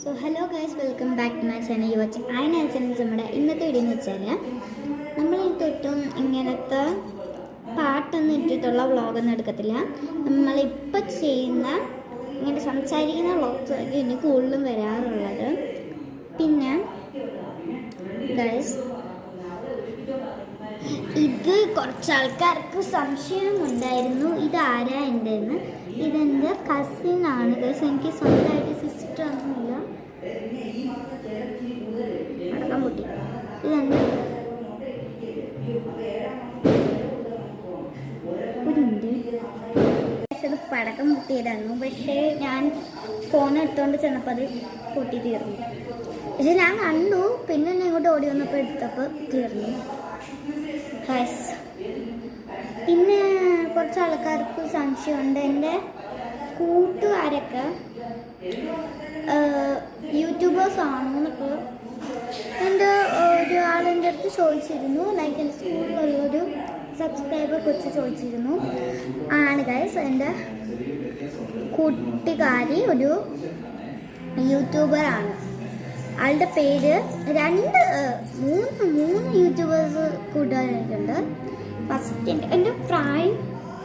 So hello guys, welcome back to my channel. You watch നമ്മുടെ ഇന്നത്തെ video എന്ന് വെച്ചാൽ നമ്മൾ തൊട്ടും ഇങ്ങനത്തെ പാട്ടൊന്നും ഇട്ടിട്ടുള്ള വ്ളോഗൊന്നും എടുക്കത്തില്ല. നമ്മളിപ്പോൾ ചെയ്യുന്ന ഇങ്ങനെ സംസാരിക്കുന്ന വ്ളോഗ്സ് ആയിരിക്കും ഇനി കൂടുതലും വരാറുള്ളത്. പിന്നെ ഗൈസ്, ഇത് കുറച്ച് ആൾക്കാർക്ക് സംശയമുണ്ടായിരുന്നു ഇതാരാ എൻ്റെന്ന്. ഇതെൻ്റെ കസിനാണ് ഗൈസ്. എനിക്ക് സ്വന്തമായിട്ട് സിസ്റ്റർ ഒന്നുമില്ല. അടക്കം പൊട്ടി. ഇതെൻ്റെ അത് പടക്കം പൊട്ടിയതായിരുന്നു. പക്ഷേ ഞാൻ ഫോൺ എടുത്തുകൊണ്ട് ചെന്നപ്പോൾ അത് പൊട്ടി തീർന്നു. പക്ഷെ ഞാൻ കണ്ടു, പിന്നെ എന്നെ ഇങ്ങോട്ട് ഓടി വന്നപ്പോൾ എടുത്തപ്പോൾ തീർന്നു. പിന്നെ കുറച്ച് ആൾക്കാർക്ക് സംശയമുണ്ട്. എൻ്റെ കൂട്ടുകാരൊക്കെ യൂട്യൂബേഴ്സ് ആണോ എന്നൊക്കെ എൻ്റെ ഒരാളെൻ്റെ അടുത്ത് ചോദിച്ചിരുന്നു. ലൈക്ക് എൻ്റെ സ്കൂളിലുള്ളൊരു സബ്സ്ക്രൈബർ കൊച്ച് ചോദിച്ചിരുന്നു. ആണ് ഗൈസ്, എൻ്റെ കൂട്ടുകാരി ഒരു യൂട്യൂബറാണ്. ആളുടെ പേര് മൂന്ന് യൂട്യൂബേഴ്സ് കൂട്ടുകാരായിട്ടുണ്ട്. ഫസ്റ്റ് എൻ്റെ പ്രായം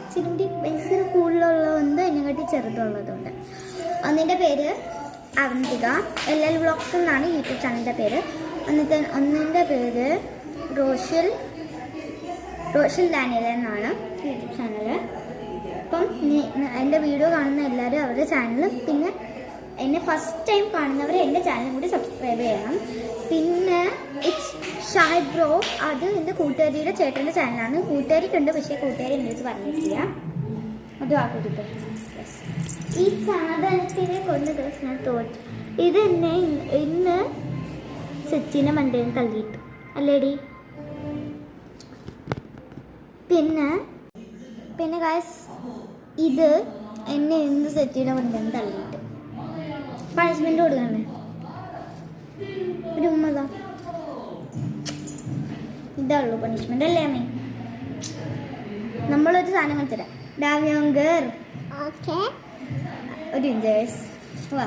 ഇച്ചിരി വയസ്സിന് കൂടുതലുള്ളതുണ്ട്, എന്നെക്കാട്ടി ചെറുതുള്ളതുണ്ട്. ഒന്നിൻ്റെ പേര് അവന്തിക, LL വ്ളോഗ്സ് എന്നാണ് യൂട്യൂബ് ചാനലിൻ്റെ പേര്. ഒന്നിൻ്റെ പേര് റോഷിൽ ഡാനിയൽ എന്നാണ് യൂട്യൂബ് ചാനൽ. അപ്പം എൻ്റെ വീഡിയോ കാണുന്ന എല്ലാവരും അവരുടെ ചാനലും, പിന്നെ എന്നെ ഫസ്റ്റ് ടൈം കാണുന്നവർ എൻ്റെ ചാനലും കൂടി സബ്സ്ക്രൈബ് ചെയ്യണം. പിന്നെ ഇറ്റ്സ് ഷാഹിദ് ബ്രോ, അത് എൻ്റെ കൂട്ടുകാരിയുടെ ചേട്ടൻ്റെ ചാനലാണ്. കൂട്ടുകാരിക്കുണ്ട്, പക്ഷേ കൂട്ടുകാരി എൻ്റെ അടുത്ത് പറഞ്ഞിട്ടില്ല. അതും ആ കൂട്ടിട്ട് ഈ സാധനത്തിനെ കൊണ്ട് ദിവസം ഞാൻ തോറ്റു. ഇത് എന്നെ ഇന്ന് സച്ചിനെ മണ്ടേന്ന് തള്ളിയിട്ടു അല്ലേടി. പിന്നെ ഗായ്സ്, ഇത് എന്നെ ഇന്ന് സച്ചിനെ മണ്ടേന്ന് തള്ളിയിട്ട് പണിഷ്മെന്റ് കൊടുക്കണ്ടേ? ഒരു ഉമ്മതാ, ഇതാണല്ലോ പണിഷ്മെന്റ് അല്ലേ അമ്മേ? നമ്മളൊരു സാധനം വെച്ചിടാം. ഡാവിയോങ്കർ ഒരു ഇഞ്ചേഴ്സ് വാ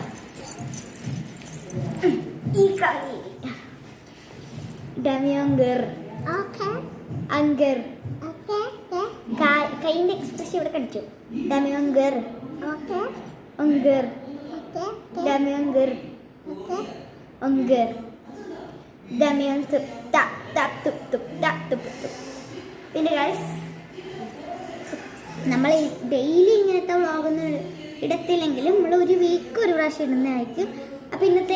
ഈ കളി ഡാവിയോങ്കർ അങ്കർ കൈൻ്റെ എക്സ്പ്രഷൻ ഇവിടെ കടിച്ചു. ഡാമിയോങ്കർ ഒങ്കർ ഡാമിയോങ്കർ ഒങ്കർ ഡാമിയോൻ പിന്നെ ഗൈസ്, നമ്മൾ ഡെയിലി ഇങ്ങനത്തെ വ്ളോഗൊന്നും ഇടത്തില്ലെങ്കിലും നമ്മൾ ഒരു വീക്ക് ഒരു പ്രാവശ്യം ഇടുന്നതായിരിക്കും. അപ്പം ഇന്നത്തെ